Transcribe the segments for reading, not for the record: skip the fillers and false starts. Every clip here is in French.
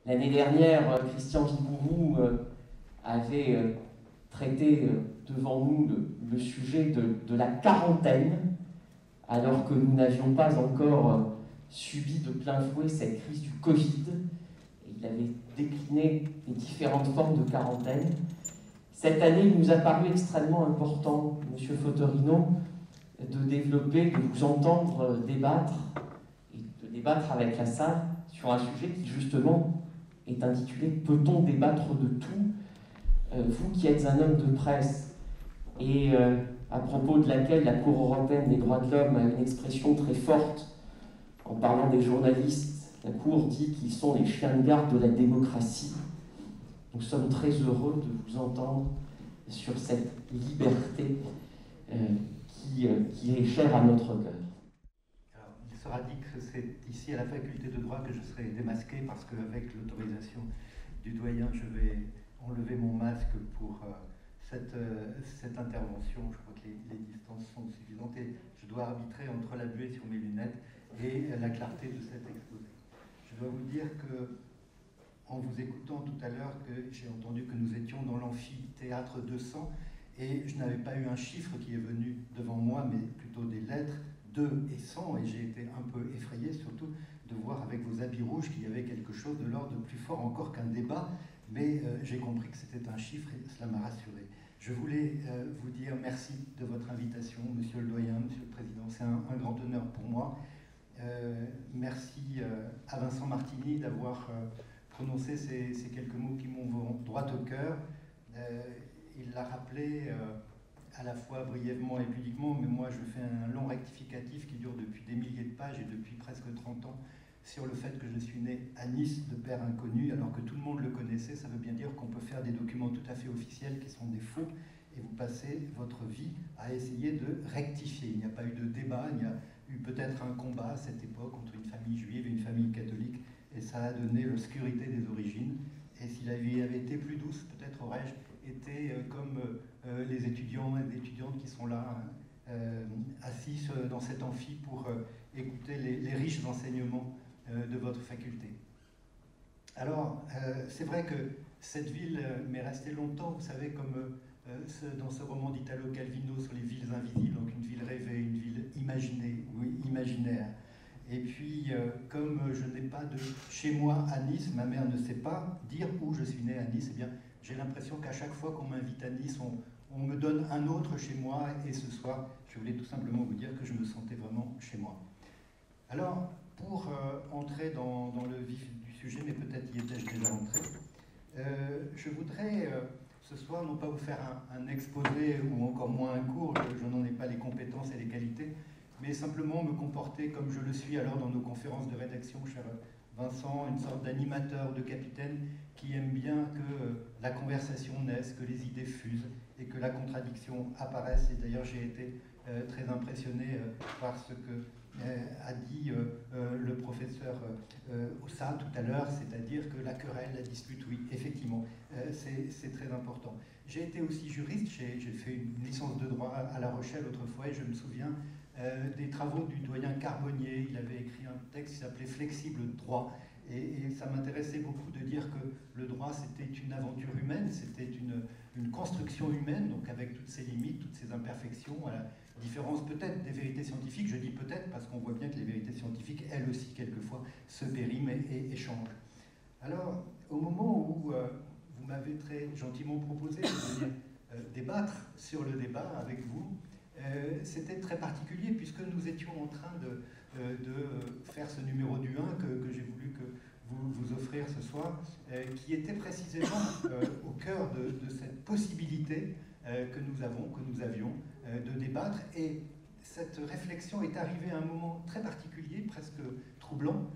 L'année dernière, Christian Vigourou avait traité devant nous le sujet de la quarantaine, alors que nous n'avions pas encore subi de plein fouet cette crise du Covid. Et il avait décliné les différentes formes de quarantaine. Cette année, il nous a paru extrêmement important, Monsieur Fotorino, de développer, de vous entendre débattre, et de débattre avec la salle sur un sujet qui, justement, est intitulé « Peut-on débattre de tout ?» Vous qui êtes un homme de presse, et à propos de laquelle la Cour européenne des droits de l'homme a une expression très forte en parlant des journalistes, la Cour dit qu'ils sont les chiens de garde de la démocratie. Nous sommes très heureux de vous entendre sur cette liberté qui est chère à notre cœur. Alors, il sera dit que c'est ici à la faculté de droit que je serai démasqué parce qu'avec l'autorisation du doyen, je vais enlever mon masque pour cette intervention. Je crois que les distances sont suffisantes et je dois arbitrer entre la buée sur mes lunettes et la clarté de cet exposé. Je dois vous dire que, en vous écoutant tout à l'heure, que j'ai entendu que nous étions dans l'amphithéâtre 200 et je n'avais pas eu un chiffre qui est venu devant moi, mais plutôt des lettres 2 et 100, et j'ai été un peu effrayé, surtout de voir avec vos habits rouges qu'il y avait quelque chose de l'ordre de plus fort encore qu'un débat, mais j'ai compris que c'était un chiffre et cela m'a rassuré. Je voulais vous dire merci de votre invitation, Monsieur le Doyen, Monsieur le Président, c'est un grand honneur pour moi. Merci à Vincent Martini d'avoir prononcé ces quelques mots qui m'ont droit au cœur. Il l'a rappelé à la fois brièvement et pudiquement, mais moi je fais un long rectificatif qui dure depuis des milliers de pages et depuis presque 30 ans sur le fait que je suis né à Nice de père inconnu, alors que tout le monde le connaissait. Ça veut bien dire qu'on peut faire des documents tout à fait officiels qui sont des faux, et vous passez votre vie à essayer de rectifier. Il n'y a pas eu de débat, il y a eu peut-être un combat à cette époque entre une famille juive et une famille catholique, et ça a donné l'obscurité des origines. Et si la vie avait été plus douce, peut-être aurais-je été comme les étudiants et les étudiantes qui sont là, assis dans cet amphi pour écouter les riches enseignements de votre faculté. Alors, c'est vrai que cette ville m'est restée longtemps, vous savez, comme dans ce roman d'Italo Calvino sur les villes invisibles, donc une ville rêvée, une ville imaginée ou imaginaire. Et puis, comme je n'ai pas de chez moi à Nice, ma mère ne sait pas dire où je suis né à Nice, eh bien, j'ai l'impression qu'à chaque fois qu'on m'invite à Nice, on me donne un autre chez moi, et ce soir, je voulais tout simplement vous dire que je me sentais vraiment chez moi. Alors, pour entrer dans le vif du sujet, mais peut-être y étais-je déjà entré, je voudrais ce soir non pas vous faire un exposé ou encore moins un cours, je n'en ai pas les compétences et les qualités, mais simplement me comporter comme je le suis alors dans nos conférences de rédaction, cher Vincent, une sorte d'animateur, de capitaine qui aime bien que la conversation naisse, que les idées fusent et que la contradiction apparaisse. Et d'ailleurs, j'ai été très impressionné par ce que a dit le professeur Ossa tout à l'heure, c'est-à-dire que la querelle, la dispute, oui, effectivement, c'est très important. J'ai été aussi juriste, j'ai fait une licence de droit à La Rochelle autrefois, et je me souviens des travaux du doyen Carbonnier. Il avait écrit un texte qui s'appelait « Flexible droit ». Et ça m'intéressait beaucoup de dire que le droit, c'était une aventure humaine, c'était une construction humaine, donc avec toutes ses limites, toutes ses imperfections, à la différence peut-être des vérités scientifiques. Je dis peut-être parce qu'on voit bien que les vérités scientifiques, elles aussi, quelquefois, se périment et changent. Alors, au moment où vous m'avez très gentiment proposé de venir débattre sur le débat avec vous, c'était très particulier puisque nous étions en train de faire ce numéro du 1 que j'ai voulu que vous offrir ce soir, qui était précisément au cœur de cette possibilité que nous avions de débattre. Et cette réflexion est arrivée à un moment très particulier, presque troublant,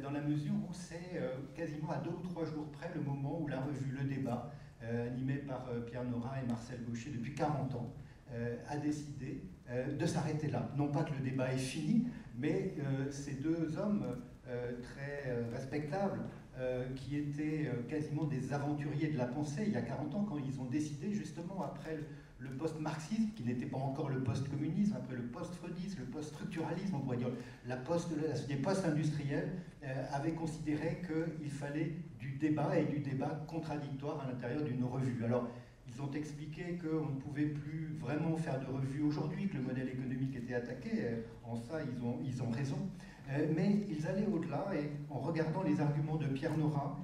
dans la mesure où c'est quasiment à 2 ou 3 jours près le moment où la revue Le Débat, animée par Pierre Nora et Marcel Gaucher depuis 40 ans, a décidé de s'arrêter là. Non pas que le débat est fini, mais ces deux hommes très respectables, qui étaient quasiment des aventuriers de la pensée il y a 40 ans, quand ils ont décidé justement après le post-marxisme, qui n'était pas encore le post-communisme, après le post-freudisme, le post-structuralisme, on pourrait dire les post-industriels, avaient considéré qu'il fallait du débat et du débat contradictoire à l'intérieur d'une revue. Alors, ils ont expliqué qu'on ne pouvait plus vraiment faire de revue aujourd'hui, que le modèle économique était attaqué. En ça, ils ont raison. Mais ils allaient au-delà, et en regardant les arguments de Pierre Nora,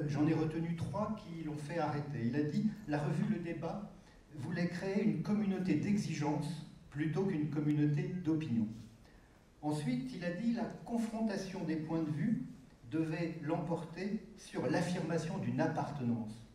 j'en ai retenu 3 qui l'ont fait arrêter. Il a dit « La revue Le Débat voulait créer une communauté d'exigence plutôt qu'une communauté d'opinion. » Ensuite, il a dit « La confrontation des points de vue devait l'emporter sur l'affirmation d'une appartenance. »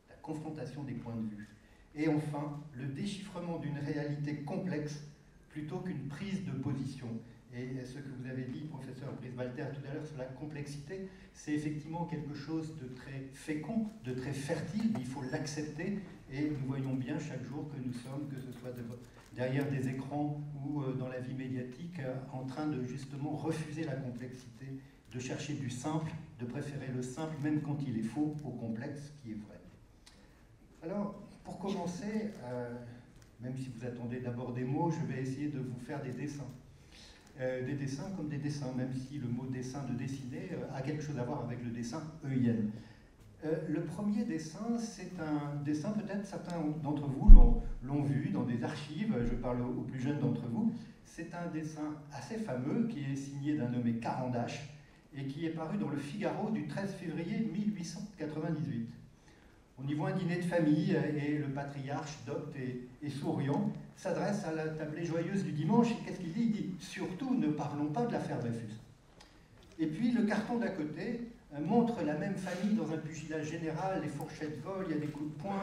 La confrontation des points de vue. Et enfin, le déchiffrement d'une réalité complexe plutôt qu'une prise de position. Et ce que vous avez dit, professeur Brice-Walter, tout à l'heure sur la complexité, c'est effectivement quelque chose de très fécond, de très fertile, mais il faut l'accepter. Et nous voyons bien chaque jour que nous sommes, que ce soit derrière des écrans ou dans la vie médiatique, en train de justement refuser la complexité, de chercher du simple, de préférer le simple, même quand il est faux, au complexe qui est vrai. Alors, pour commencer, même si vous attendez d'abord des mots, je vais essayer de vous faire des dessins. Des dessins comme des dessins, même si le mot dessin de dessiner a quelque chose à voir avec le dessin EIN. Le premier dessin, c'est un dessin, peut-être certains d'entre vous l'ont vu dans des archives, je parle aux plus jeunes d'entre vous. C'est un dessin assez fameux qui est signé d'un nommé Carandache et qui est paru dans le Figaro du 13 février 1898. On y voit un dîner de famille et le patriarche, docte et souriant, s'adresse à la tablée joyeuse du dimanche. Et qu'est-ce qu'il dit? Il dit « Surtout, ne parlons pas de l'affaire Dreyfus ». Et puis le carton d'à côté montre la même famille dans un pugilat général, les fourchettes volent, il y a des coups de poing,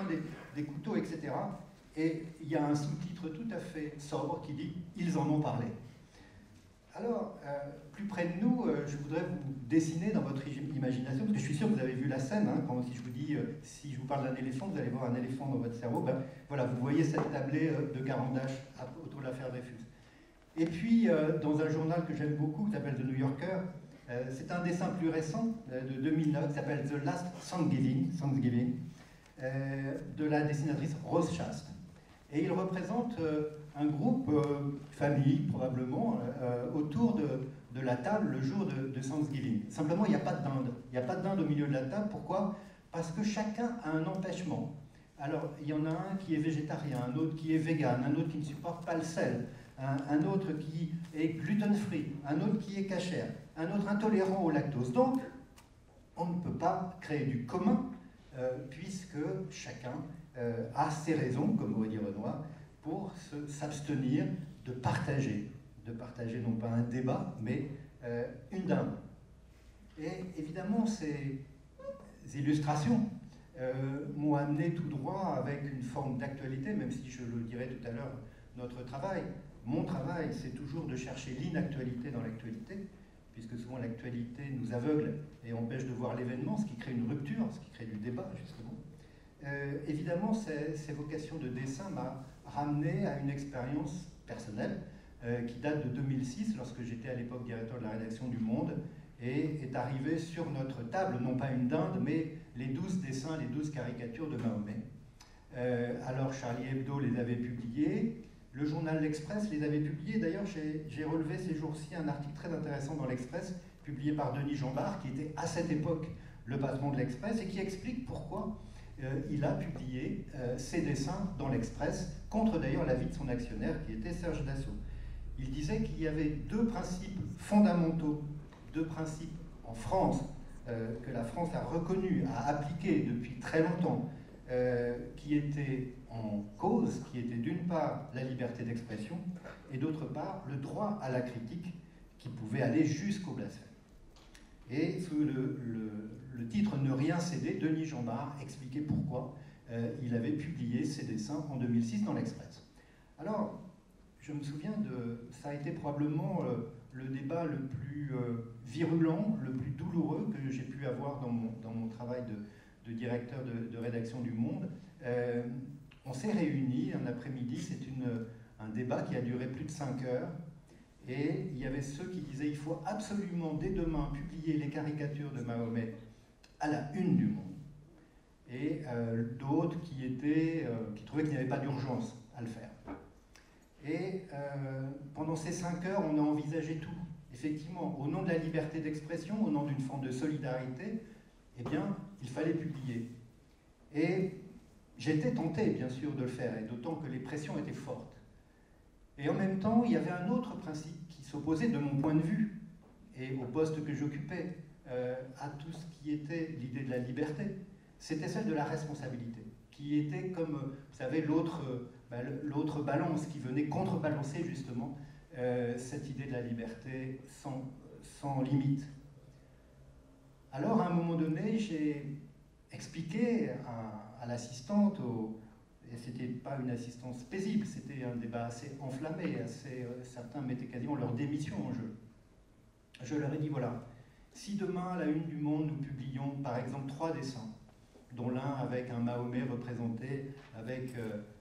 des couteaux, etc. Et il y a un sous-titre tout à fait sobre qui dit « Ils en ont parlé ». Alors, plus près de nous, je voudrais vous dessiner dans votre imagination, parce que je suis sûr que vous avez vu la scène, hein, quand si je vous dis, si je vous parle d'un éléphant, vous allez voir un éléphant dans votre cerveau, ben, voilà, vous voyez cette tablée de Carandache autour de l'affaire Dreyfus. Et puis, dans un journal que j'aime beaucoup, qui s'appelle The New Yorker, c'est un dessin plus récent, de 2009, qui s'appelle The Last Thanksgiving, de la dessinatrice Rose Chast. Et il représente un groupe, famille probablement, autour de la table le jour de Thanksgiving. Simplement, il n'y a pas de dinde. Il n'y a pas de dinde au milieu de la table. Pourquoi? Parce que chacun a un empêchement. Alors, il y en a un qui est végétarien, un autre qui est vegan, un autre qui ne supporte pas le sel, un autre qui est gluten-free, un autre qui est cachère, un autre intolérant au lactose. Donc, on ne peut pas créer du commun, puisque chacun a ses raisons, comme aurait dit Renoir, pour s'abstenir de partager non pas un débat, mais une dinde. Et évidemment, ces illustrations m'ont amené tout droit avec une forme d'actualité, même si je le dirai tout à l'heure, mon travail, c'est toujours de chercher l'inactualité dans l'actualité, puisque souvent l'actualité nous aveugle et empêche de voir l'événement, ce qui crée une rupture, ce qui crée du débat, justement. Évidemment, ces vocations de dessin m'a ramené à une expérience personnelle qui date de 2006, lorsque j'étais à l'époque directeur de la rédaction du Monde, et est arrivé sur notre table, non pas une dinde, mais les 12 dessins, les 12 caricatures de Mahomet. Alors Charlie Hebdo les avait publiés, le journal L'Express les avait publiés. D'ailleurs, j'ai relevé ces jours-ci un article très intéressant dans l'Express, publié par Denis Jambard, qui était à cette époque le patron de l'Express, et qui explique pourquoi il a publié ses dessins dans l'Express, contre d'ailleurs l'avis de son actionnaire, qui était Serge Dassault. Il disait qu'il y avait 2 principes fondamentaux, 2 principes en France, que la France a reconnu, a appliqué depuis très longtemps, qui étaient en cause, qui étaient d'une part la liberté d'expression, et d'autre part le droit à la critique, qui pouvait aller jusqu'au blasphème. Et sous le titre « Ne rien céder », Denis Jambard expliquait pourquoi il avait publié ses dessins en 2006 dans l'Express. Alors, je me souviens ça a été probablement le débat le plus virulent, le plus douloureux que j'ai pu avoir dans mon travail de directeur de rédaction du Monde. On s'est réunis un après-midi, c'est un débat qui a duré plus de 5 heures, et il y avait ceux qui disaient il faut absolument dès demain publier les caricatures de Mahomet à la une du Monde, et d'autres qui trouvaient qu'il n'y avait pas d'urgence. à le faire. Et pendant ces 5 heures, on a envisagé tout. Effectivement, au nom de la liberté d'expression, au nom d'une forme de solidarité, eh bien, il fallait publier. Et j'étais tenté, bien sûr, de le faire, et d'autant que les pressions étaient fortes. Et en même temps, il y avait un autre principe qui s'opposait, de mon point de vue, et au poste que j'occupais, à tout ce qui était l'idée de la liberté. C'était celle de la responsabilité, qui était comme, vous savez, l'autre balance qui venait contrebalancer justement cette idée de la liberté sans limite. Alors, à un moment donné, j'ai expliqué à l'assistante, et c'était pas une assistance paisible, c'était un débat assez enflammé, certains mettaient quasiment leur démission en jeu. Je leur ai dit, voilà, si demain, à la une du Monde, nous publions par exemple 3 dessins, dont l'un avec un Mahomet représenté avec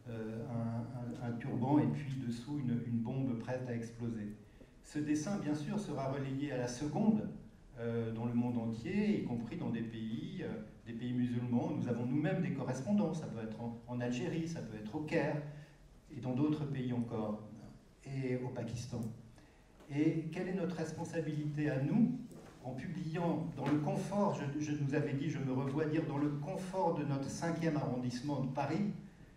un turban et puis dessous une bombe prête à exploser. Ce dessin, bien sûr, sera relayé à la seconde dans le monde entier, y compris dans des pays musulmans. Nous avons nous-mêmes des correspondants, ça peut être en Algérie, ça peut être au Caire, et dans d'autres pays encore, et au Pakistan. Et quelle est notre responsabilité à nous, en publiant dans le confort, je nous avais dit, je me revois dire, dans le confort de notre 5e arrondissement de Paris,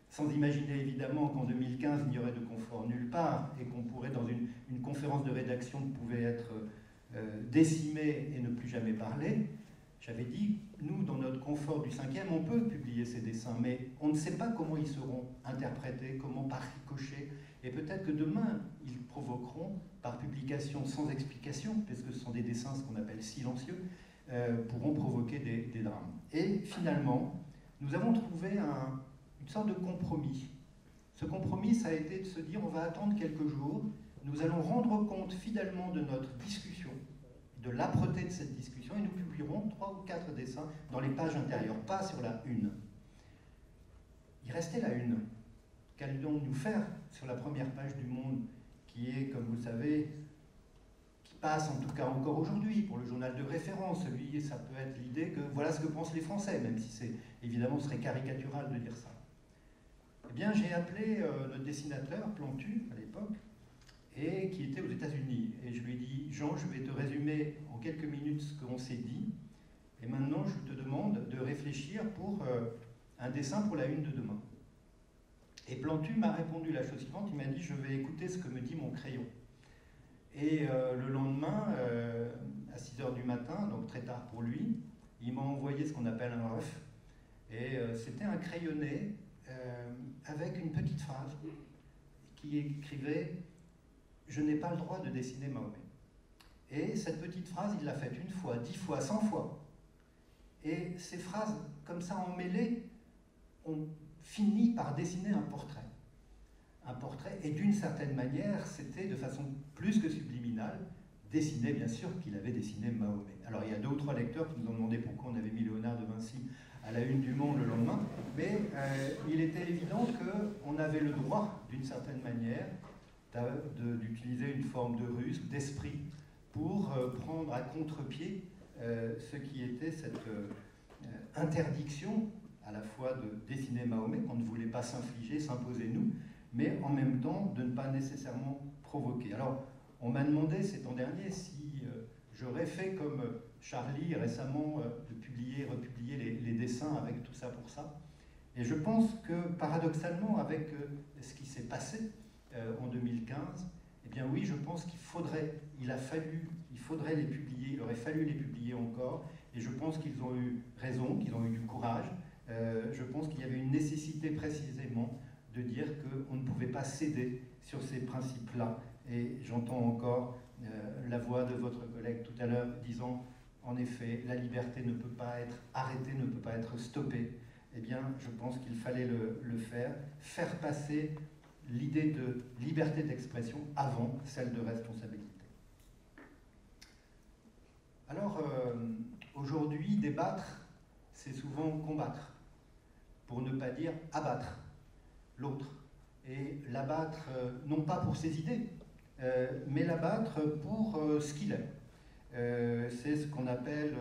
sans imaginer évidemment qu'en 2015 il n'y aurait de confort nulle part, et qu'on pourrait, dans une conférence de rédaction, pouvait être décimé et ne plus jamais parler. J'avais dit, nous, dans notre confort du 5e, on peut publier ces dessins, mais on ne sait pas comment ils seront interprétés, comment par ricochet, et peut-être que demain, ils provoqueront, par publication sans explication, parce que ce sont des dessins, ce qu'on appelle silencieux, pourront provoquer des drames. Et finalement, nous avons trouvé une sorte de compromis. Ce compromis, ça a été de se dire, on va attendre quelques jours, nous allons rendre compte fidèlement de notre discussion, de l'âpreté de cette discussion, et nous publierons 3 ou 4 dessins dans les pages intérieures, pas sur la une. Il restait la une. Qu'allions-nous faire sur la première page du Monde, qui est, comme vous le savez, qui passe en tout cas encore aujourd'hui pour le journal de référence. Celui, ça peut être l'idée que voilà ce que pensent les Français, même si c'est évidemment ce serait caricatural de dire ça. Eh bien, j'ai appelé notre dessinateur, Plantu, à l'époque, et qui était aux États-Unis. Et je lui ai dit, Jean, je vais te résumer en quelques minutes ce qu'on s'est dit, et maintenant je te demande de réfléchir pour un dessin pour la une de demain. Et Plantu m'a répondu la chose suivante, il m'a dit, je vais écouter ce que me dit mon crayon. Et le lendemain, à 6h du matin, donc très tard pour lui, il m'a envoyé ce qu'on appelle un ref, et c'était un crayonné avec une petite phrase qui écrivait « Je n'ai pas le droit de dessiner Mahomet ». Et cette petite phrase, il l'a faite 1 fois, 10 fois, 100 fois. Et ces phrases, comme ça emmêlées, ont fini par dessiner un portrait. Un portrait, et d'une certaine manière, c'était de façon plus que subliminale, dessiner, bien sûr, qu'il avait dessiné Mahomet. Alors il y a 2 ou 3 lecteurs qui nous ont demandé pourquoi on avait mis Léonard de Vinci à la une du Monde le lendemain, mais il était évident qu'on avait le droit, d'une certaine manière, d'utiliser une forme de ruse, d'esprit, pour prendre à contre-pied ce qui était cette interdiction, à la fois de dessiner Mahomet, qu'on ne voulait pas s'infliger, s'imposer nous, mais en même temps de ne pas nécessairement provoquer. Alors, on m'a demandé cet an dernier si j'aurais fait comme Charlie récemment, de publier, republier les dessins avec tout ça pour ça. Et je pense que, paradoxalement, avec ce qui s'est passé en 2015, eh bien oui, je pense qu'il faudrait les publier, il aurait fallu les publier encore, et je pense qu'ils ont eu raison, qu'ils ont eu du courage. Je pense qu'il y avait une nécessité précisément de dire qu'on ne pouvait pas céder sur ces principes-là. Et j'entends encore la voix de votre collègue tout à l'heure disant, en effet, la liberté ne peut pas être arrêtée, ne peut pas être stoppée. Eh bien, je pense qu'il fallait le faire passer l'idée de liberté d'expression avant celle de responsabilité. Alors, aujourd'hui, débattre, c'est souvent combattre, pour ne pas dire abattre l'autre. Et l'abattre, non pas pour ses idées, mais l'abattre pour ce qu'il est. C'est ce qu'on appelle,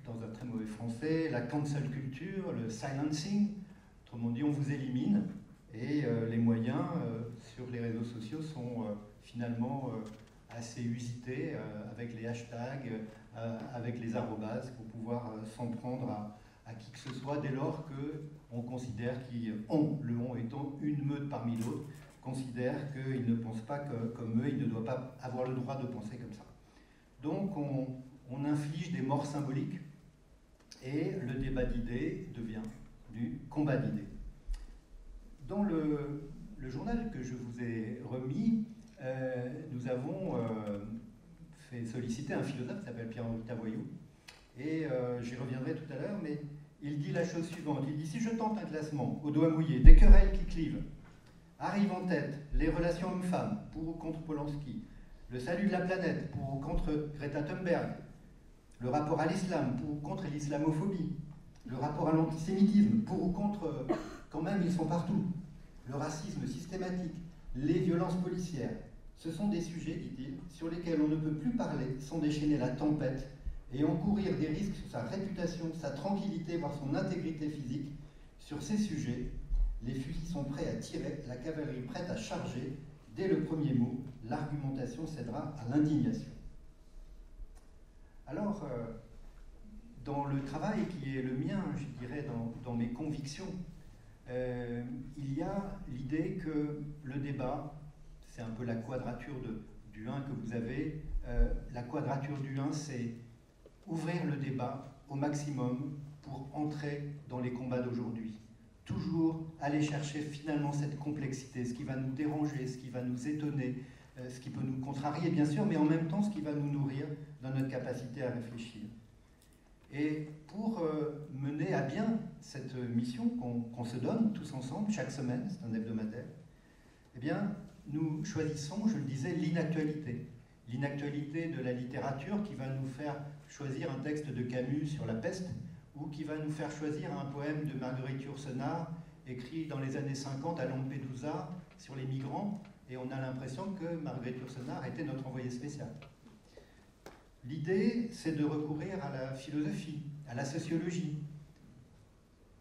dans un très mauvais français, la cancel culture, le silencing. Autrement dit, on vous élimine, Et les moyens sur les réseaux sociaux sont finalement assez usités, avec les hashtags, avec les arrobases, pour pouvoir s'en prendre à qui que ce soit, dès lors qu'on considère qu'on, le on étant une meute parmi d'autres, considère qu'ils ne pensent pas comme eux, ils ne doivent pas avoir le droit de penser comme ça. Donc on inflige des morts symboliques, et le débat d'idées devient du combat d'idées. Dans le journal que je vous ai remis, nous avons fait solliciter un philosophe qui s'appelle Pierre-Henri Tavoyot, et j'y reviendrai tout à l'heure, mais il dit la chose suivante. Il dit: si je tente un classement au doigt mouillé des querelles qui clivent, arrivent en tête les relations hommes-femmes, pour ou contre Polanski, le salut de la planète, pour ou contre Greta Thunberg, le rapport à l'islam, pour ou contre l'islamophobie, le rapport à l'antisémitisme, pour ou contre, quand même ils sont partout, le racisme systématique, les violences policières, ce sont des sujets, dit-il, sur lesquels on ne peut plus parler sans déchaîner la tempête et encourir des risques sur sa réputation, sa tranquillité, voire son intégrité physique. Sur ces sujets, les fusils sont prêts à tirer, la cavalerie prête à charger. Dès le premier mot, l'argumentation cédera à l'indignation. Alors, dans le travail qui est le mien, je dirais, dans mes convictions, il y a l'idée que le débat, c'est un peu la quadrature du 1 que vous avez. La quadrature du 1, c'est ouvrir le débat au maximum pour entrer dans les combats d'aujourd'hui. Toujours aller chercher finalement cette complexité, ce qui va nous déranger, ce qui va nous étonner, ce qui peut nous contrarier bien sûr, mais en même temps ce qui va nous nourrir dans notre capacité à réfléchir. Et pour mener à bien cette mission qu'on se donne tous ensemble, chaque semaine, c'est un hebdomadaire, eh bien, nous choisissons, je le disais, l'inactualité. L'inactualité de la littérature qui va nous faire choisir un texte de Camus sur la peste, ou qui va nous faire choisir un poème de Marguerite Yourcenar, écrit dans les années 50 à Lampedusa, sur les migrants, et on a l'impression que Marguerite Yourcenar était notre envoyée spéciale. L'idée, c'est de recourir à la philosophie, à la sociologie,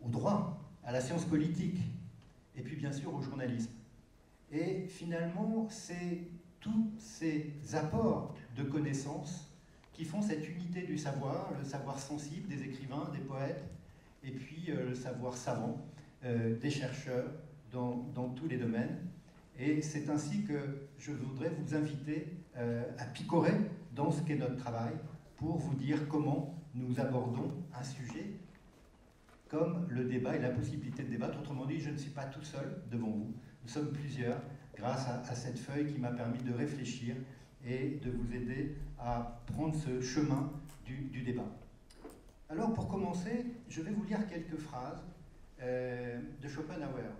au droit, à la science politique, et puis bien sûr au journalisme. Et finalement, c'est tous ces apports de connaissances qui font cette unité du savoir, le savoir sensible des écrivains, des poètes, et puis le savoir savant des chercheurs dans tous les domaines. Et c'est ainsi que je voudrais vous inviter à picorer dans ce qu'est notre travail pour vous dire comment nous abordons un sujet comme le débat et la possibilité de débattre. Autrement dit, je ne suis pas tout seul devant vous, nous sommes plusieurs grâce à cette feuille qui m'a permis de réfléchir et de vous aider à prendre ce chemin du débat. Alors pour commencer, je vais vous lire quelques phrases de Schopenhauer.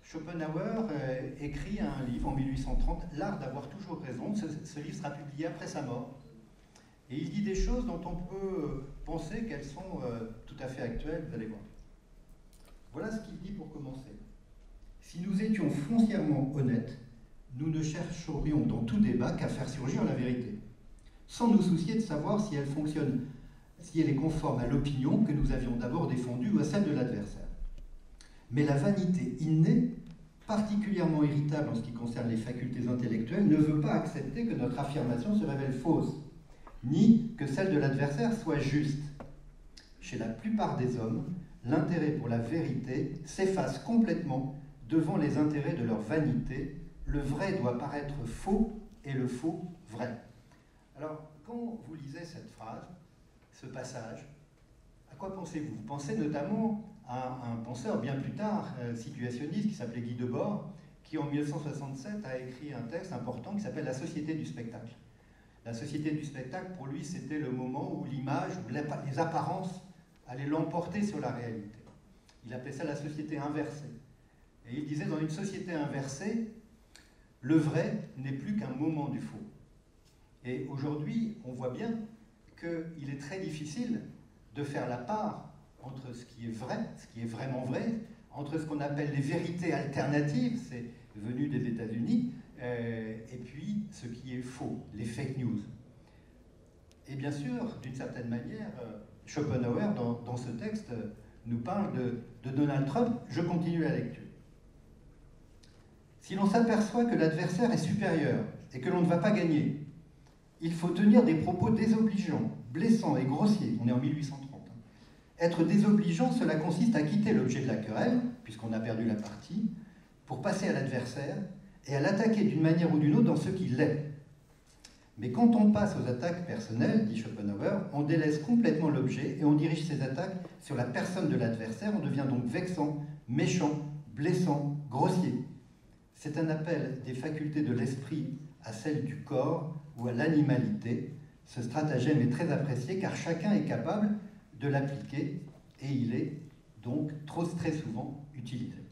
Schopenhauer écrit un livre en 1830, L'art d'avoir toujours raison. Ce livre sera publié après sa mort. Et il dit des choses dont on peut penser qu'elles sont tout à fait actuelles, vous allez voir. Voilà ce qu'il dit pour commencer. Si nous étions foncièrement honnêtes, nous ne chercherions dans tout débat qu'à faire surgir la vérité, sans nous soucier de savoir si elle fonctionne, si elle est conforme à l'opinion que nous avions d'abord défendue ou à celle de l'adversaire. Mais la vanité innée, particulièrement irritable en ce qui concerne les facultés intellectuelles, ne veut pas accepter que notre affirmation se révèle fausse, ni que celle de l'adversaire soit juste. Chez la plupart des hommes, l'intérêt pour la vérité s'efface complètement devant les intérêts de leur vanité. Le vrai doit paraître faux et le faux vrai. Alors, quand vous lisez cette phrase, ce passage, à quoi pensez-vous? Vous pensez notamment à un penseur bien plus tard, situationniste, qui s'appelait Guy Debord, qui en 1967 a écrit un texte important qui s'appelle « La société du spectacle ». La société du spectacle, pour lui, c'était le moment où l'image, où les apparences allaient l'emporter sur la réalité. Il appelait ça la société inversée. Et il disait, dans une société inversée, le vrai n'est plus qu'un moment du faux. Et aujourd'hui, on voit bien qu'il est très difficile de faire la part entre ce qui est vrai, ce qui est vraiment vrai, entre ce qu'on appelle les vérités alternatives, c'est venu des États-Unis, et puis ce qui est faux, les fake news. Et bien sûr, d'une certaine manière, Schopenhauer, dans ce texte, nous parle de Donald Trump. Je continue la lecture. Si l'on s'aperçoit que l'adversaire est supérieur et que l'on ne va pas gagner, il faut tenir des propos désobligeants, blessants et grossiers. On est en 1830. Être désobligeant, cela consiste à quitter l'objet de la querelle, puisqu'on a perdu la partie, pour passer à l'adversaire et à l'attaquer d'une manière ou d'une autre dans ce qu'il est. Mais quand on passe aux attaques personnelles, dit Schopenhauer, on délaisse complètement l'objet et on dirige ses attaques sur la personne de l'adversaire. On devient donc vexant, méchant, blessant, grossier. C'est un appel des facultés de l'esprit à celles du corps ou à l'animalité. Ce stratagème est très apprécié car chacun est capable de l'appliquer et il est donc très souvent utilisé.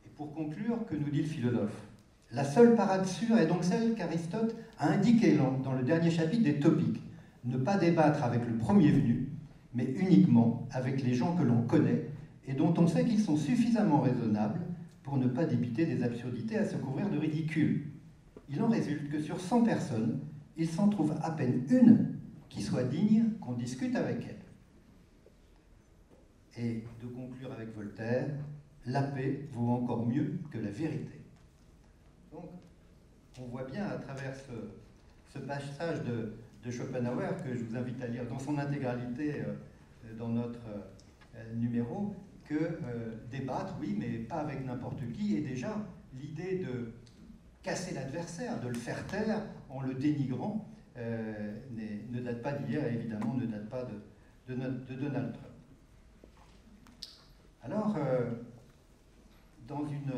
Et pour conclure, que nous dit le philosophe ? La seule parade sûre est donc celle qu'Aristote a indiquée dans le dernier chapitre des Topiques. Ne pas débattre avec le premier venu, mais uniquement avec les gens que l'on connaît et dont on sait qu'ils sont suffisamment raisonnables pour ne pas débiter des absurdités à se couvrir de ridicule. Il en résulte que sur 100 personnes, il s'en trouve à peine une qui soit digne qu'on discute avec elle. Et de conclure avec Voltaire, la paix vaut encore mieux que la vérité. Donc, on voit bien à travers ce passage de Schopenhauer, que je vous invite à lire dans son intégralité dans notre numéro, que débattre, oui, mais pas avec n'importe qui, et déjà l'idée de casser l'adversaire, de le faire taire en le dénigrant, ne date pas d'hier et évidemment ne date pas de Donald Trump. Alors, dans une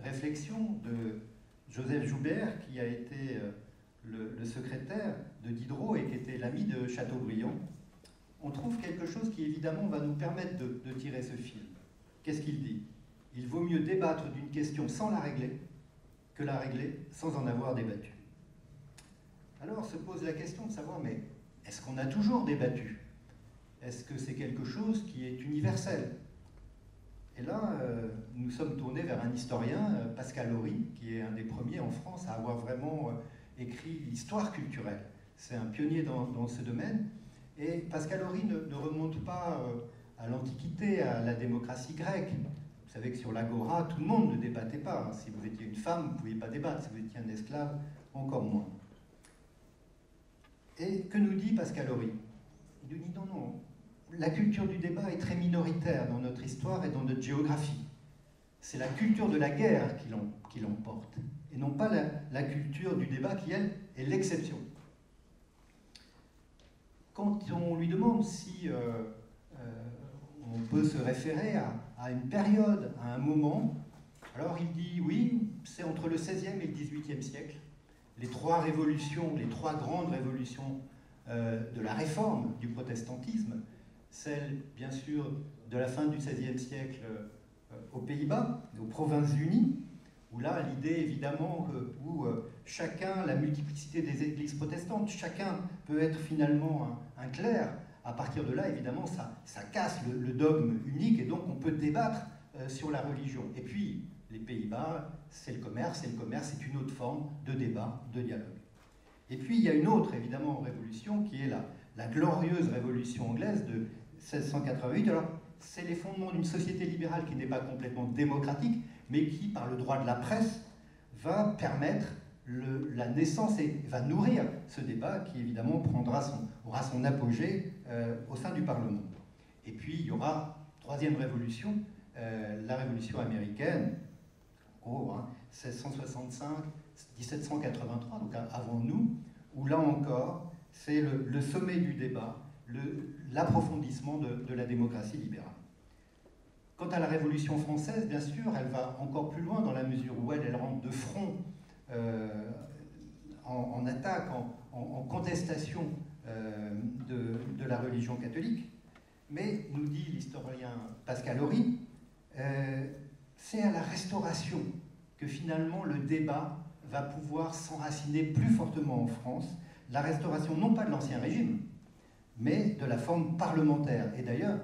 réflexion de Joseph Joubert, qui a été le secrétaire de Diderot et qui était l'ami de Chateaubriand, on trouve quelque chose qui évidemment va nous permettre de tirer ce fil. Qu'est-ce qu'il dit ? Il vaut mieux débattre d'une question sans la régler que la régler sans en avoir débattu. Alors se pose la question de savoir, mais est-ce qu'on a toujours débattu ? Est-ce que c'est quelque chose qui est universel ? Et là, nous sommes tournés vers un historien, Pascal Horry, qui est un des premiers en France à avoir vraiment écrit l'histoire culturelle. C'est un pionnier dans ce domaine. Et Pascal Horry ne remonte pas à l'Antiquité, à la démocratie grecque. Vous savez que sur l'agora, tout le monde ne débattait pas. Si vous étiez une femme, vous ne pouviez pas débattre. Si vous étiez un esclave, encore moins. Et que nous dit Pascal Horry ? Il nous dit non, la culture du débat est très minoritaire dans notre histoire et dans notre géographie. C'est la culture de la guerre qui l'emporte, et non pas la culture du débat qui, elle, est l'exception. Quand on lui demande si on peut se référer à une période, à un moment, alors il dit oui, c'est entre le XVIe et le XVIIIe siècle. Les trois grandes révolutions de la réforme du protestantisme, celle, bien sûr, de la fin du XVIe siècle aux Pays-Bas, aux Provinces-Unies, où là, l'idée, évidemment, où chacun, la multiplicité des églises protestantes, chacun peut être finalement un clerc. À partir de là, évidemment, ça casse le dogme unique, et donc on peut débattre sur la religion. Et puis, les Pays-Bas, c'est le commerce, c'est une autre forme de débat, de dialogue. Et puis, il y a une autre, évidemment, révolution, qui est la glorieuse révolution anglaise de 1688. Alors, c'est les fondements d'une société libérale qui n'est pas complètement démocratique, mais qui, par le droit de la presse, va permettre la naissance et va nourrir ce débat qui, évidemment, aura son apogée au sein du Parlement. Et puis, il y aura, troisième révolution, la révolution américaine, 1665, 1783, donc avant nous, où là encore, c'est le sommet du débat, l'approfondissement de la démocratie libérale. Quant à la Révolution française, bien sûr, elle va encore plus loin dans la mesure où elle rentre de front en attaque, en contestation de la religion catholique. Mais, nous dit l'historien Pascal Horry, c'est à la Restauration que finalement le débat va pouvoir s'enraciner plus fortement en France. La Restauration, non pas de l'Ancien Régime, mais de la forme parlementaire. Et d'ailleurs,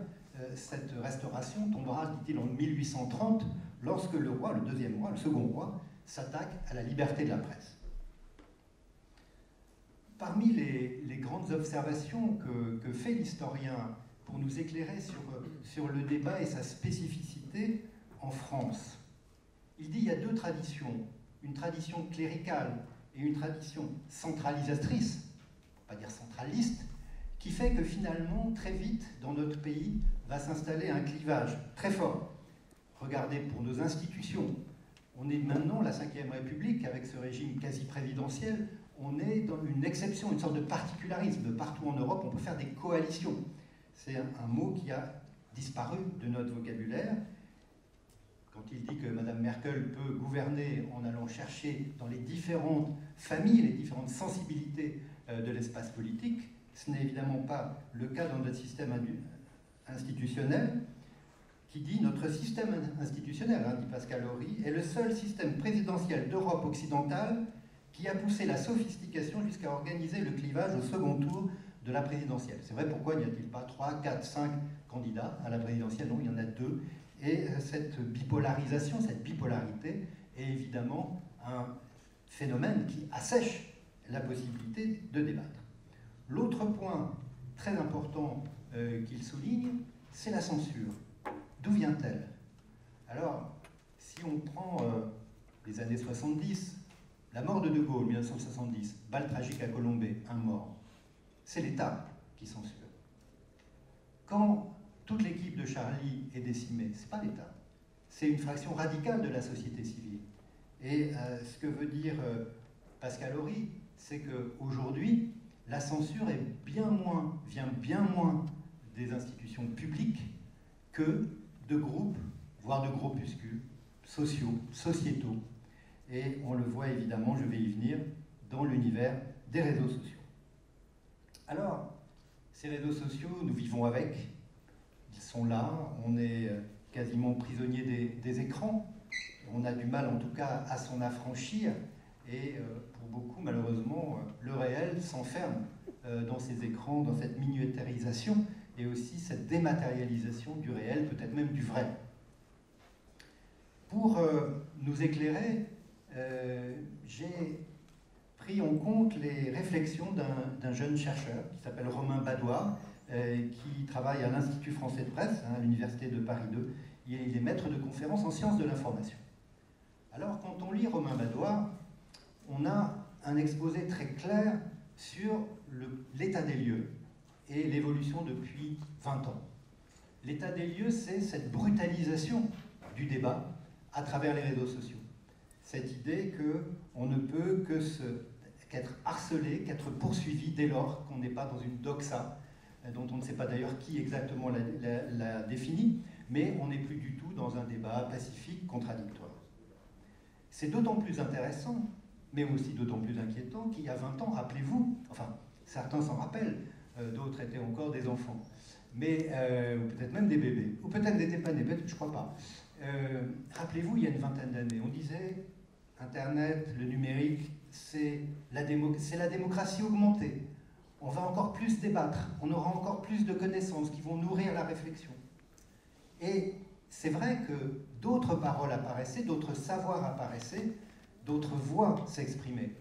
cette restauration tombera, dit-il, en 1830, lorsque le roi, le second roi, s'attaque à la liberté de la presse. Parmi les grandes observations que fait l'historien pour nous éclairer sur le débat et sa spécificité en France, Il dit il y a deux traditions, une tradition cléricale et une tradition centralisatrice, pour pas dire centraliste, qui fait que finalement, très vite, dans notre pays, va s'installer un clivage très fort. Regardez pour nos institutions. On est maintenant, la Ve République, avec ce régime quasi-présidentiel, on est dans une exception, une sorte de particularisme. Partout en Europe, on peut faire des coalitions. C'est un mot qui a disparu de notre vocabulaire. Quand il dit que Mme Merkel peut gouverner en allant chercher dans les différentes familles, les différentes sensibilités de l'espace politique, ce n'est évidemment pas le cas dans notre système institutionnel, qui dit notre système institutionnel, dit Pascal Horry, est le seul système présidentiel d'Europe occidentale qui a poussé la sophistication jusqu'à organiser le clivage au second tour de la présidentielle. C'est vrai, pourquoi n'y a-t-il pas 3, 4, 5 candidats à la présidentielle? Non, il y en a 2. Et cette bipolarisation, cette bipolarité est évidemment un phénomène qui assèche la possibilité de débattre. L'autre point très important qu'il souligne, c'est la censure. D'où vient-elle? Alors, si on prend les années 70, la mort de De Gaulle, 1970, balle tragique à Colombey, un mort, c'est l'État qui censure. Quand toute l'équipe de Charlie est décimée, ce n'est pas l'État, c'est une fraction radicale de la société civile. Et ce que veut dire Pascal Horry, c'est qu'aujourd'hui, la censure vient bien moins des institutions publiques que de groupes, voire de groupuscules sociaux, sociétaux. Et on le voit évidemment, je vais y venir, dans l'univers des réseaux sociaux. Alors, ces réseaux sociaux, nous vivons avec, ils sont là, on est quasiment prisonnier des écrans, on a du mal en tout cas à s'en affranchir, et pour beaucoup, malheureusement, le réel s'enferme dans ces écrans, dans cette miniaturisation, et aussi cette dématérialisation du réel, peut-être même du vrai. Pour nous éclairer, j'ai pris en compte les réflexions d'un jeune chercheur qui s'appelle Romain Badoir, qui travaille à l'Institut français de presse, à l'Université de Paris 2. Il est maître de conférences en sciences de l'information. Alors, quand on lit Romain Badoir, on a un exposé très clair sur l'état des lieux et l'évolution depuis 20 ans. L'état des lieux, c'est cette brutalisation du débat à travers les réseaux sociaux. Cette idée qu'on ne peut qu'être harcelé, qu'être poursuivi dès lors qu'on n'est pas dans une doxa, dont on ne sait pas d'ailleurs qui exactement l'a définie, mais on n'est plus du tout dans un débat pacifique, contradictoire. C'est d'autant plus intéressant, mais aussi d'autant plus inquiétant qu'il y a 20 ans, rappelez-vous, enfin, certains s'en rappellent, d'autres étaient encore des enfants, mais ou peut-être même des bébés, ou peut-être n'étaient pas nés, je ne crois pas. Rappelez-vous, il y a une vingtaine d'années, on disait Internet, le numérique, c'est la démocratie augmentée. On va encore plus débattre, on aura encore plus de connaissances qui vont nourrir la réflexion. Et c'est vrai que d'autres paroles apparaissaient, d'autres savoirs apparaissaient, d'autres voix s'exprimaient.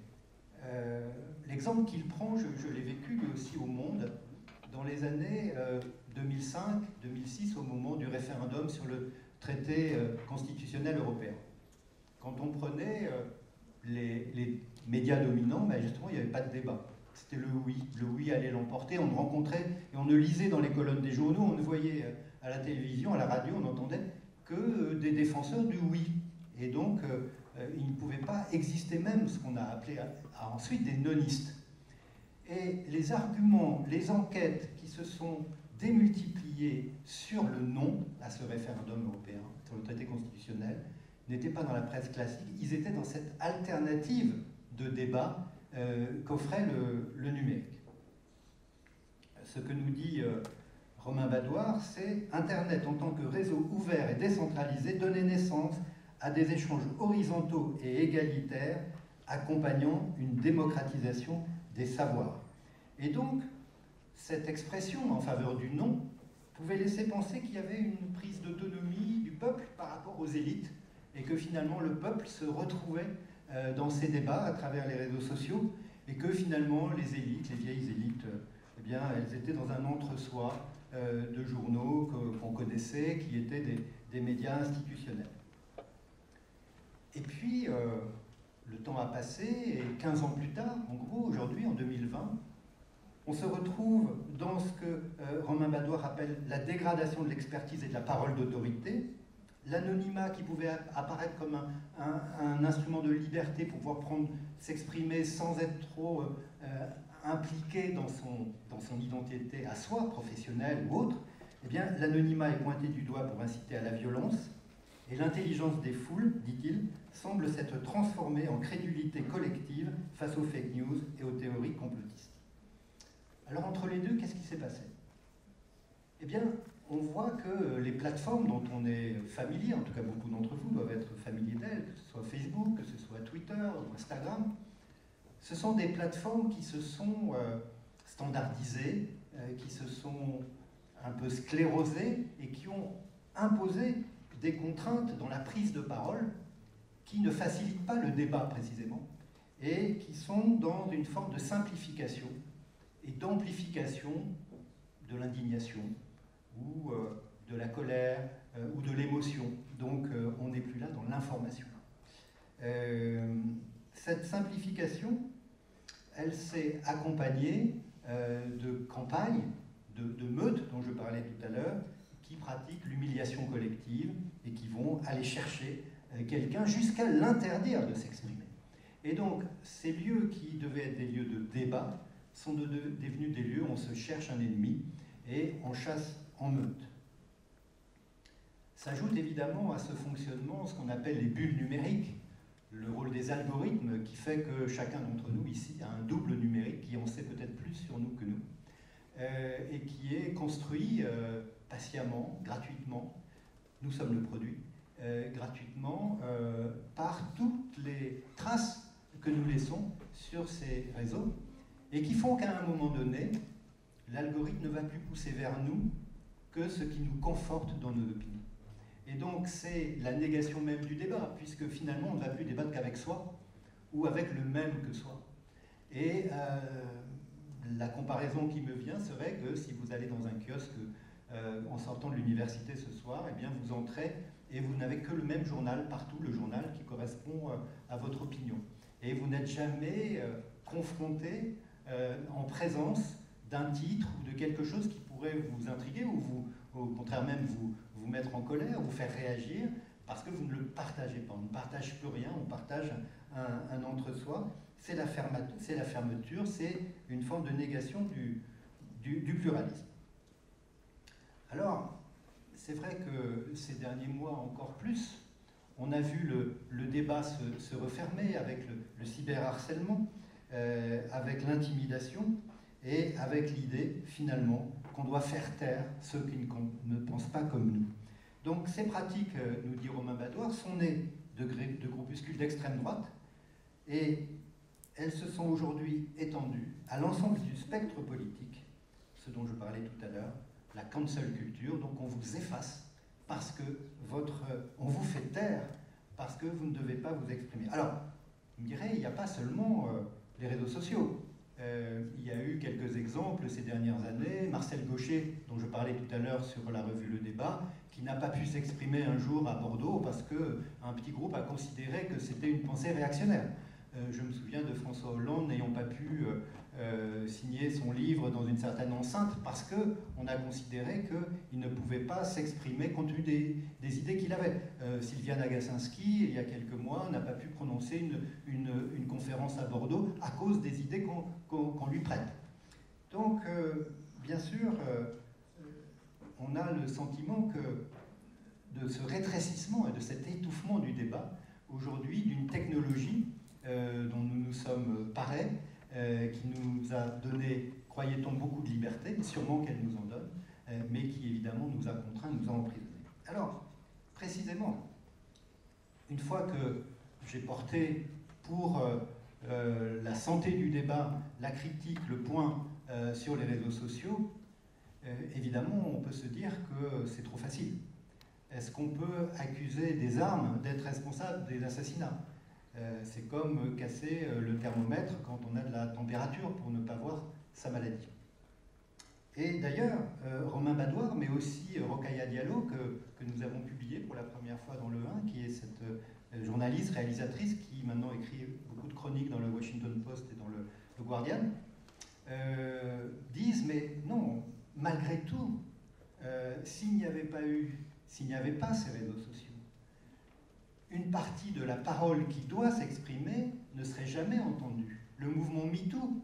L'exemple qu'il prend, je l'ai vécu lui aussi au Monde, dans les années 2005-2006, au moment du référendum sur le traité constitutionnel européen. Quand on prenait les médias dominants, ben justement, il n'y avait pas de débat. C'était le oui allait l'emporter, on le rencontrait et on ne lisait dans les colonnes des journaux, on ne voyait à la télévision, à la radio, on n'entendait que des défenseurs du oui. Et donc, il ne pouvait pas exister même ce qu'on a appelé ensuite des nonistes. Et les arguments, les enquêtes qui se sont démultipliées sur le non à ce référendum européen, sur le traité constitutionnel, n'étaient pas dans la presse classique, ils étaient dans cette alternative de débat qu'offrait le numérique. Ce que nous dit Romain Badoir, c'est « Internet en tant que réseau ouvert et décentralisé donnait naissance à des échanges horizontaux et égalitaires accompagnant une démocratisation des savoirs. » Et donc, cette expression en faveur du non pouvait laisser penser qu'il y avait une prise d'autonomie du peuple par rapport aux élites et que finalement le peuple se retrouvait dans ces débats à travers les réseaux sociaux et que finalement les élites, les vieilles élites, eh bien, elles étaient dans un entre-soi de journaux qu'on connaissait, qui étaient des médias institutionnels. Et puis, le temps a passé, et 15 ans plus tard, en gros, aujourd'hui, en 2020, on se retrouve dans ce que Romain Badoir appelle la dégradation de l'expertise et de la parole d'autorité, l'anonymat qui pouvait apparaître comme un instrument de liberté pour pouvoir s'exprimer sans être trop impliqué dans son identité à soi, professionnelle ou autre. Eh bien, l'anonymat est pointé du doigt pour inciter à la violence, et l'intelligence des foules, dit-il, semble s'être transformée en crédulité collective face aux fake news et aux théories complotistes. Alors entre les deux, qu'est-ce qui s'est passé? Eh bien, on voit que les plateformes dont on est familier, en tout cas beaucoup d'entre vous doivent être familiers d'elles, que ce soit Facebook, que ce soit Twitter ou Instagram, ce sont des plateformes qui se sont standardisées, qui se sont un peu sclérosées et qui ont imposé des contraintes dans la prise de parole qui ne facilitent pas le débat précisément et qui sont dans une forme de simplification et d'amplification de l'indignation ou de la colère ou de l'émotion. Donc on n'est plus là dans l'information. Cette simplification, elle s'est accompagnée de campagnes, de meutes dont je parlais tout à l'heure, qui pratiquent l'humiliation collective et qui vont aller chercher quelqu'un jusqu'à l'interdire de s'exprimer. Et donc, ces lieux qui devaient être des lieux de débat sont devenus des lieux où on se cherche un ennemi et on chasse en meute. S'ajoute évidemment à ce fonctionnement ce qu'on appelle les bulles numériques, le rôle des algorithmes qui fait que chacun d'entre nous ici a un double numérique qui en sait peut-être plus sur nous que nous et qui est construit patiemment, gratuitement, nous sommes le produit, gratuitement par toutes les traces que nous laissons sur ces réseaux et qui font qu'à un moment donné, l'algorithme ne va plus pousser vers nous que ce qui nous conforte dans nos opinions. Et donc c'est la négation même du débat, puisque finalement on ne va plus débattre qu'avec soi ou avec le même que soi. Et la comparaison qui me vient serait que si vous allez dans un kiosque en sortant de l'université ce soir, eh bien vous entrez et vous n'avez que le même journal partout, le journal qui correspond à votre opinion. Et vous n'êtes jamais confronté en présence d'un titre ou de quelque chose qui pourrait vous intriguer ou au contraire même vous mettre en colère, vous faire réagir, parce que vous ne le partagez pas. On ne partage plus rien, on partage un entre-soi. C'est la fermeture, c'est une forme de négation du pluralisme. Alors, c'est vrai que ces derniers mois encore plus, on a vu le débat se refermer avec le cyberharcèlement, avec l'intimidation et avec l'idée, finalement, qu'on doit faire taire ceux qui ne pensent pas comme nous. Donc ces pratiques, nous dit Romain Badoir, sont nées de groupuscules d'extrême droite et elles se sont aujourd'hui étendues à l'ensemble du spectre politique, ce dont je parlais tout à l'heure, la cancel culture, donc on vous efface parce que on vous fait taire parce que vous ne devez pas vous exprimer. Alors, vous me direz, il n'y a pas seulement les réseaux sociaux. Il y a eu quelques exemples ces dernières années. Marcel Gauchet, dont je parlais tout à l'heure sur la revue Le Débat, qui n'a pas pu s'exprimer un jour à Bordeaux parce qu'un petit groupe a considéré que c'était une pensée réactionnaire. Je me souviens de François Hollande n'ayant pas pu signer son livre dans une certaine enceinte parce qu'on a considéré qu'il ne pouvait pas s'exprimer compte tenu des idées qu'il avait. Sylviane Agacinski, il y a quelques mois, n'a pas pu prononcer une conférence à Bordeaux à cause des idées qu'on lui prête. Donc, bien sûr, on a le sentiment que de ce rétrécissement et de cet étouffement du débat, aujourd'hui, d'une technologie dont nous nous sommes parés, qui nous a donné, croyait-on, beaucoup de liberté, sûrement qu'elle nous en donne, mais qui évidemment nous a contraints, nous a emprisonnés. Alors, précisément, une fois que j'ai porté pour la santé du débat, la critique, le point sur les réseaux sociaux, évidemment, on peut se dire que c'est trop facile. Est-ce qu'on peut accuser des armes d'être responsables des assassinats ? C'est comme casser le thermomètre quand on a de la température pour ne pas voir sa maladie. Et d'ailleurs, Romain Badoir, mais aussi Rokhaya Diallo, que nous avons publié pour la première fois dans le 1, qui est cette journaliste, réalisatrice, qui maintenant écrit beaucoup de chroniques dans le Washington Post et dans le Guardian, disent, mais non, malgré tout, s'il n'y avait pas ces réseaux sociaux, une partie de la parole qui doit s'exprimer ne serait jamais entendue. Le mouvement MeToo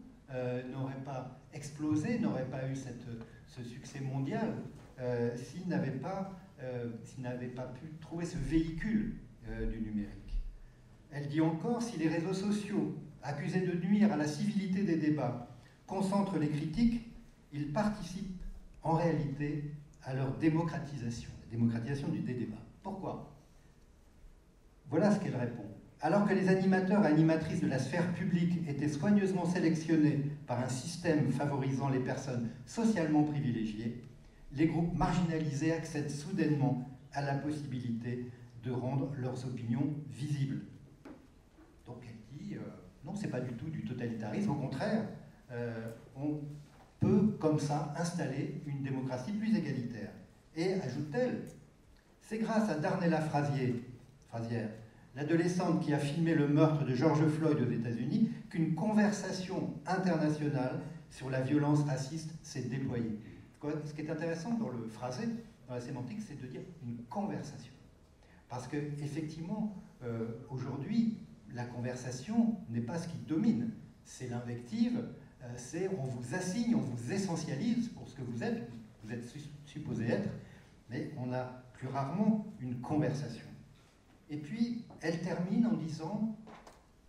n'aurait pas explosé, n'aurait pas eu ce succès mondial s'il n'avait pas pu trouver ce véhicule du numérique. Elle dit encore, si les réseaux sociaux, accusés de nuire à la civilité des débats, concentrent les critiques, ils participent en réalité à leur démocratisation, la démocratisation des débats. Pourquoi ? Voilà ce qu'elle répond. Alors que les animateurs et animatrices de la sphère publique étaient soigneusement sélectionnés par un système favorisant les personnes socialement privilégiées, les groupes marginalisés accèdent soudainement à la possibilité de rendre leurs opinions visibles. Donc elle dit, non, c'est pas du tout du totalitarisme, au contraire, on peut comme ça installer une démocratie plus égalitaire. Et ajoute-t-elle, c'est grâce à Darnella Frazier, l'adolescente qui a filmé le meurtre de George Floyd aux États-Unis, qu'une conversation internationale sur la violence raciste s'est déployée. Ce qui est intéressant dans le phrasé, dans la sémantique, c'est de dire une conversation. Parce qu'effectivement, aujourd'hui, la conversation n'est pas ce qui domine. C'est l'invective, c'est on vous assigne, on vous essentialise pour ce que vous êtes supposé être, mais on a plus rarement une conversation. Et puis, elle termine en disant,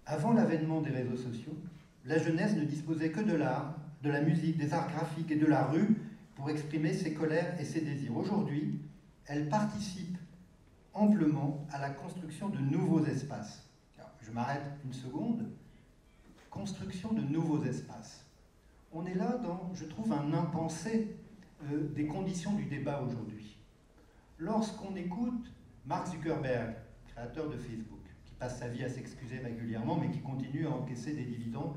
avant l'avènement des réseaux sociaux, la jeunesse ne disposait que de l'art, de la musique, des arts graphiques et de la rue pour exprimer ses colères et ses désirs. Aujourd'hui, elle participe amplement à la construction de nouveaux espaces. Alors, je m'arrête une seconde. Construction de nouveaux espaces. On est là dans, je trouve, un impensé des conditions du débat aujourd'hui. Lorsqu'on écoute Mark Zuckerberg, créateur de Facebook, qui passe sa vie à s'excuser régulièrement, mais qui continue à encaisser des dividendes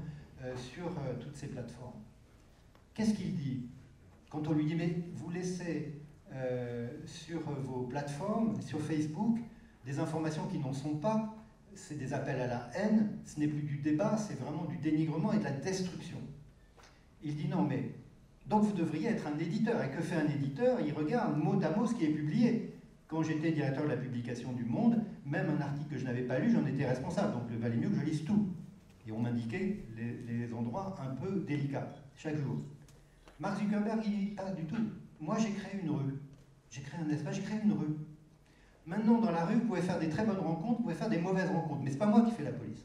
sur toutes ces plateformes. Qu'est-ce qu'il dit? Quand on lui dit, mais vous laissez sur vos plateformes, sur Facebook, des informations qui n'en sont pas, c'est des appels à la haine, ce n'est plus du débat, c'est vraiment du dénigrement et de la destruction. Il dit, non mais, donc vous devriez être un éditeur. Et que fait un éditeur? Il regarde mot à mot ce qui est publié. Quand j'étais directeur de la publication du Monde, même un article que je n'avais pas lu, j'en étais responsable. Donc il valait mieux que je lise tout. Et on m'indiquait les endroits un peu délicats, chaque jour. Mark Zuckerberg, il dit pas du tout. Moi, j'ai créé une rue. J'ai créé un espace, j'ai créé une rue. Maintenant, dans la rue, vous pouvez faire des très bonnes rencontres, vous pouvez faire des mauvaises rencontres. Mais ce n'est pas moi qui fais la police.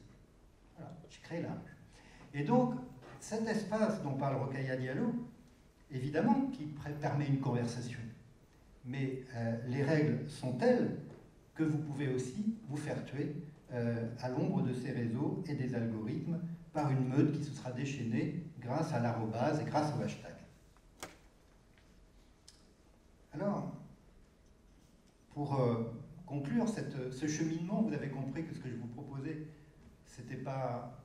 Voilà, j'ai créé la rue. Et donc, cet espace dont parle Rokhaya Diallo, évidemment, qui permet une conversation. Mais les règles sont telles que vous pouvez aussi vous faire tuer à l'ombre de ces réseaux et des algorithmes par une meute qui se sera déchaînée grâce à l'arobase et grâce au hashtag. Alors, pour conclure ce cheminement, vous avez compris que ce que je vous proposais, ce n'était pas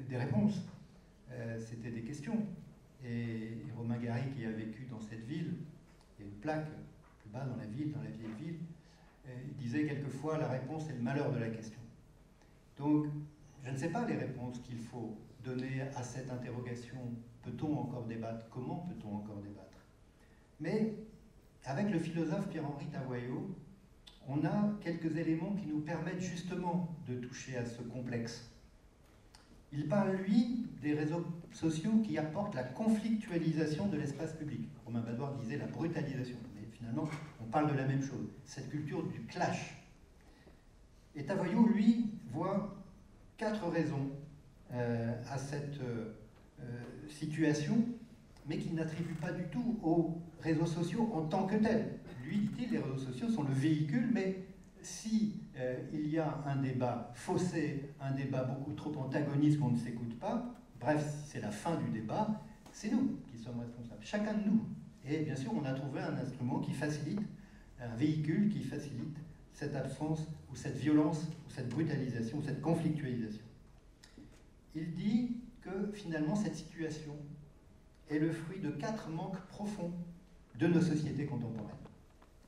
des réponses, c'était des questions. Et Romain Gary, qui a vécu dans cette ville, il y a une plaque plus bas dans la vieille ville, il disait quelquefois la réponse est le malheur de la question. Donc, je ne sais pas les réponses qu'il faut donner à cette interrogation. Peut-on encore débattre? Comment peut-on encore débattre? Mais avec le philosophe Pierre-Henri Tavoyot, on a quelques éléments qui nous permettent justement de toucher à ce complexe. Il parle, lui, des réseaux sociaux qui apportent la conflictualisation de l'espace public. Romain Badoir disait la brutalisation, mais finalement, on parle de la même chose, cette culture du clash. Et Tavoyot, lui, voit 4 raisons à cette situation, mais qu'il n'attribue pas du tout aux réseaux sociaux en tant que tels. Lui, dit-il, les réseaux sociaux sont le véhicule, mais si il y a un débat faussé, un débat beaucoup trop antagoniste qu'on ne s'écoute pas, bref, si c'est la fin du débat, c'est nous qui sommes responsables, chacun de nous. Et bien sûr, on a trouvé un instrument qui facilite, un véhicule qui facilite cette absence, ou cette violence, ou cette brutalisation, ou cette conflictualisation. Il dit que finalement, cette situation est le fruit de 4 manques profonds de nos sociétés contemporaines.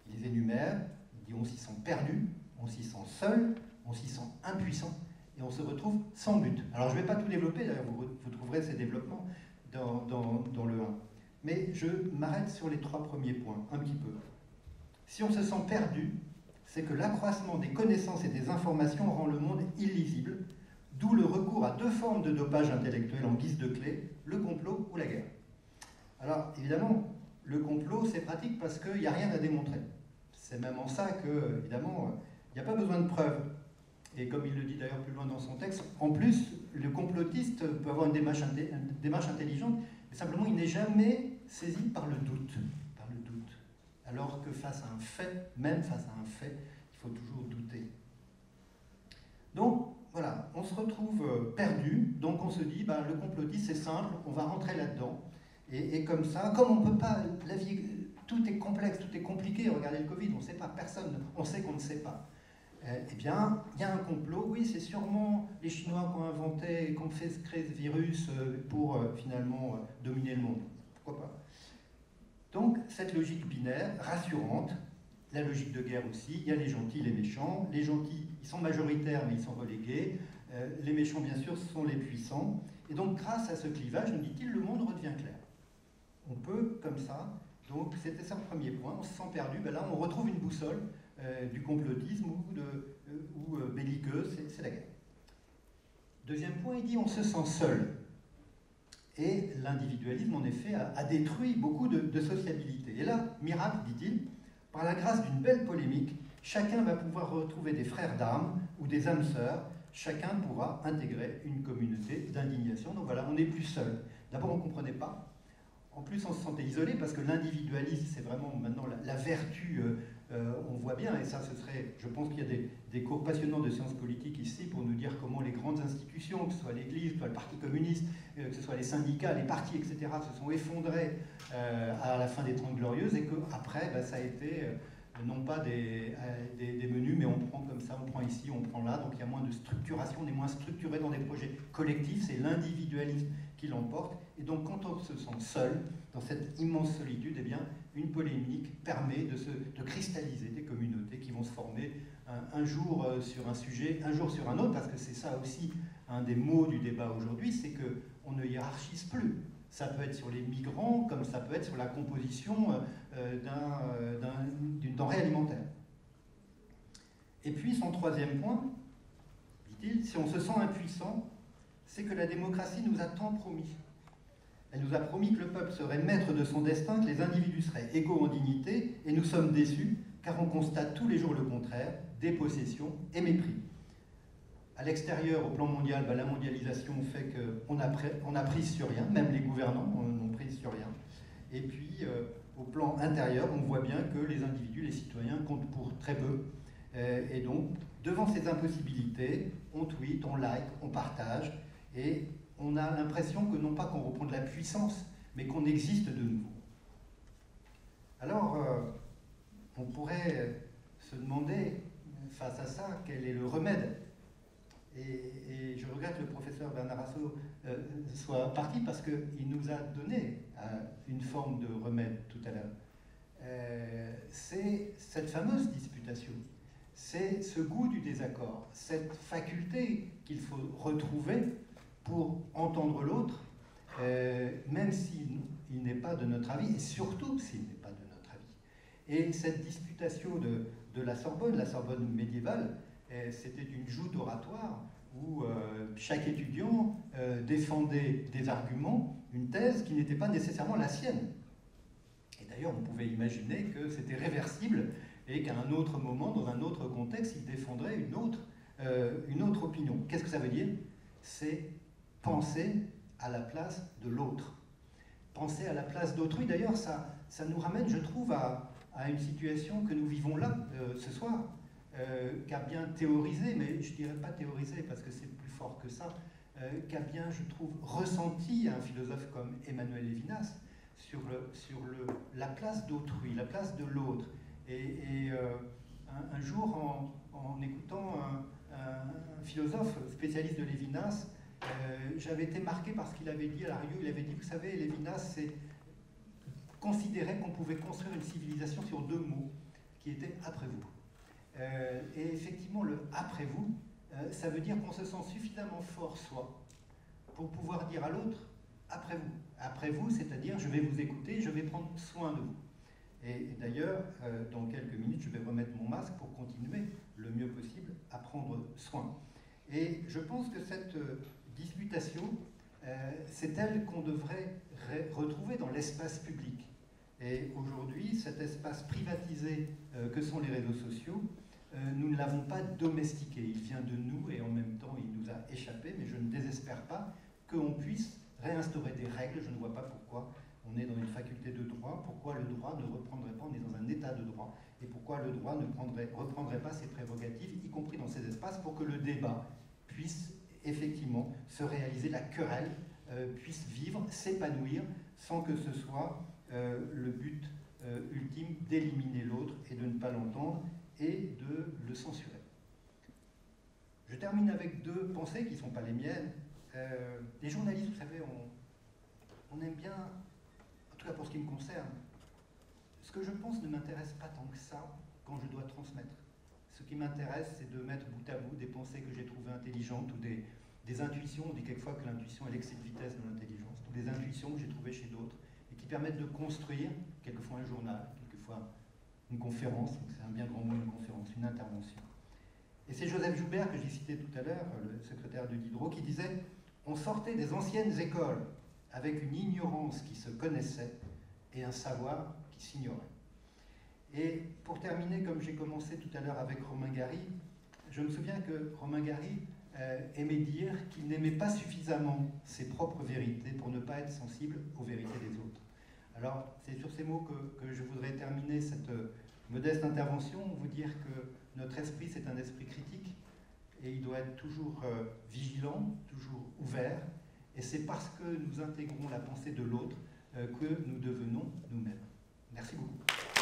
Il les énumère, il dit on s'y sent perdu, on s'y sent seul, on s'y sent impuissant et on se retrouve sans but. Alors je ne vais pas tout développer, d'ailleurs vous trouverez ces développements dans le 1. Mais je m'arrête sur les 3 premiers points, un petit peu. Si on se sent perdu, c'est que l'accroissement des connaissances et des informations rend le monde illisible, d'où le recours à 2 formes de dopage intellectuel en guise de clé, le complot ou la guerre. Alors évidemment, le complot c'est pratique parce qu'il n'y a rien à démontrer. C'est même en ça que, évidemment, il n'y a pas besoin de preuves. Et comme il le dit d'ailleurs plus loin dans son texte, en plus, le complotiste peut avoir une démarche intelligente, mais simplement il n'est jamais saisi par le doute. Alors que face à un fait, même face à un fait, il faut toujours douter. Donc, voilà, on se retrouve perdu, donc on se dit, le complotiste c'est simple, on va rentrer là-dedans, et comme ça, comme on ne peut pas, la vie, tout est complexe, tout est compliqué, regardez le Covid, on ne sait pas, personne, on sait qu'on ne sait pas. Eh bien, il y a un complot, oui, c'est sûrement les Chinois qui ont inventé, qui ont fait créer ce virus pour finalement dominer le monde. Pourquoi pas? Donc, cette logique binaire, rassurante, la logique de guerre aussi, il y a les gentils, les méchants. Les gentils, ils sont majoritaires, mais ils sont relégués. Les méchants, bien sûr, ce sont les puissants. Et donc, grâce à ce clivage, nous dit-il, le monde redevient clair. On peut, comme ça, donc c'était ça le premier point, on se sent perdu, là on retrouve une boussole du complotisme ou belliqueuse, c'est la guerre. Deuxième point, il dit on se sent seul. Et l'individualisme, en effet, a détruit beaucoup de sociabilité. Et là, miracle, dit-il, par la grâce d'une belle polémique, chacun va pouvoir retrouver des frères d'armes ou des âmes sœurs, chacun pourra intégrer une communauté d'indignation. Donc voilà, on n'est plus seul. D'abord, on ne comprenait pas. En plus, on se sentait isolé parce que l'individualisme, c'est vraiment maintenant la vertu, on voit bien, et ça, ce serait, je pense qu'il y a des cours passionnants de sciences politiques ici pour nous dire comment les grandes institutions, que ce soit l'Église, que ce soit le Parti communiste, que ce soit les syndicats, les partis, etc., se sont effondrés à la fin des 30 Glorieuses, et qu'après, ça a été non pas des menus, mais on prend comme ça, on prend ici, on prend là, donc il y a moins de structuration, on est moins structuré dans des projets collectifs, c'est l'individualisme qui l'emporte. Et donc, quand on se sent seul, dans cette immense solitude, eh bien, une polémique permet de cristalliser des communautés qui vont se former un jour sur un sujet, un jour sur un autre, parce que c'est ça aussi un des mots du débat aujourd'hui, c'est qu'on ne hiérarchise plus. Ça peut être sur les migrants, comme ça peut être sur la composition d'une denrée alimentaire. Et puis, son troisième point, dit-il, si on se sent impuissant, c'est que la démocratie nous a tant promis. Elle nous a promis que le peuple serait maître de son destin, que les individus seraient égaux en dignité, et nous sommes déçus, car on constate tous les jours le contraire, dépossession et mépris. À l'extérieur, au plan mondial, la mondialisation fait qu'on a prise sur rien, même les gouvernants n'ont prise sur rien. Et puis, au plan intérieur, on voit bien que les individus, les citoyens, comptent pour très peu. Et donc, devant ces impossibilités, on tweet, on like, on partage, et on a l'impression que non pas qu'on reprend de la puissance, mais qu'on existe de nouveau. Alors, on pourrait se demander, face à ça, quel est le remède. Et je regrette que le professeur Bernard Arnault soit parti parce qu'il nous a donné une forme de remède tout à l'heure. C'est cette fameuse disputation. C'est ce goût du désaccord, cette faculté qu'il faut retrouver pour entendre l'autre, même s'il n'est pas de notre avis, et surtout s'il n'est pas de notre avis. Et cette disputation de la Sorbonne médiévale, c'était une joute oratoire où chaque étudiant défendait des arguments, une thèse qui n'était pas nécessairement la sienne. Et d'ailleurs, on pouvait imaginer que c'était réversible et qu'à un autre moment, dans un autre contexte, il défendrait une autre opinion. Qu'est-ce que ça veut dire? C'est penser à la place de l'autre. Penser à la place d'autrui. D'ailleurs, ça nous ramène, je trouve, à une situation que nous vivons là, ce soir, qu'a bien théorisé, mais je ne dirais pas théorisé parce que c'est plus fort que ça, qu'a bien, je trouve, ressenti un philosophe comme Emmanuel Lévinas sur la place d'autrui, la place de l'autre. Et un jour, en écoutant un philosophe spécialiste de Lévinas, j'avais été marqué par ce qu'il avait dit à la radio. Il avait dit, vous savez, Lévinas considérait qu'on pouvait construire une civilisation sur 2 mots, qui étaient « après vous ». Et effectivement, le « après vous », ça veut dire qu'on se sent suffisamment fort soi pour pouvoir dire à l'autre « après vous ». Après vous, c'est-à-dire je vais vous écouter, je vais prendre soin de vous. Et d'ailleurs, dans quelques minutes, je vais remettre mon masque pour continuer le mieux possible à prendre soin. Et je pense que cette disputation, c'est elle qu'on devrait retrouver dans l'espace public. Et aujourd'hui, cet espace privatisé que sont les réseaux sociaux, nous ne l'avons pas domestiqué. Il vient de nous et en même temps, il nous a échappé, mais je ne désespère pas qu'on puisse réinstaurer des règles. Je ne vois pas pourquoi on est dans une faculté de droit, pourquoi le droit ne reprendrait pas, on est dans un état de droit, et pourquoi le droit ne reprendrait pas ses prérogatives, y compris dans ces espaces, pour que le débat puisse effectivement se réaliser, la querelle puisse vivre, s'épanouir, sans que ce soit le but ultime d'éliminer l'autre et de ne pas l'entendre et de le censurer. Je termine avec deux pensées qui ne sont pas les miennes. Les journalistes, vous savez, on aime bien, en tout cas pour ce qui me concerne, ce que je pense ne m'intéresse pas tant que ça quand je dois transmettre. Ce qui m'intéresse, c'est de mettre bout à bout des pensées que j'ai trouvées intelligentes ou des intuitions. On dit quelquefois que l'intuition est l'excès de vitesse de l'intelligence, ou des intuitions que j'ai trouvées chez d'autres et qui permettent de construire, quelquefois un journal, quelquefois une conférence, c'est un bien grand mot, une conférence, une intervention. Et c'est Joseph Joubert, que j'ai cité tout à l'heure, le secrétaire de Diderot, qui disait « On sortait des anciennes écoles avec une ignorance qui se connaissait et un savoir qui s'ignorait. » Et pour terminer, comme j'ai commencé tout à l'heure avec Romain Gary, je me souviens que Romain Gary aimait dire qu'il n'aimait pas suffisamment ses propres vérités pour ne pas être sensible aux vérités des autres. Alors, c'est sur ces mots que je voudrais terminer cette modeste intervention, vous dire que notre esprit, c'est un esprit critique, et il doit être toujours vigilant, toujours ouvert, et c'est parce que nous intégrons la pensée de l'autre que nous devenons nous-mêmes. Merci beaucoup.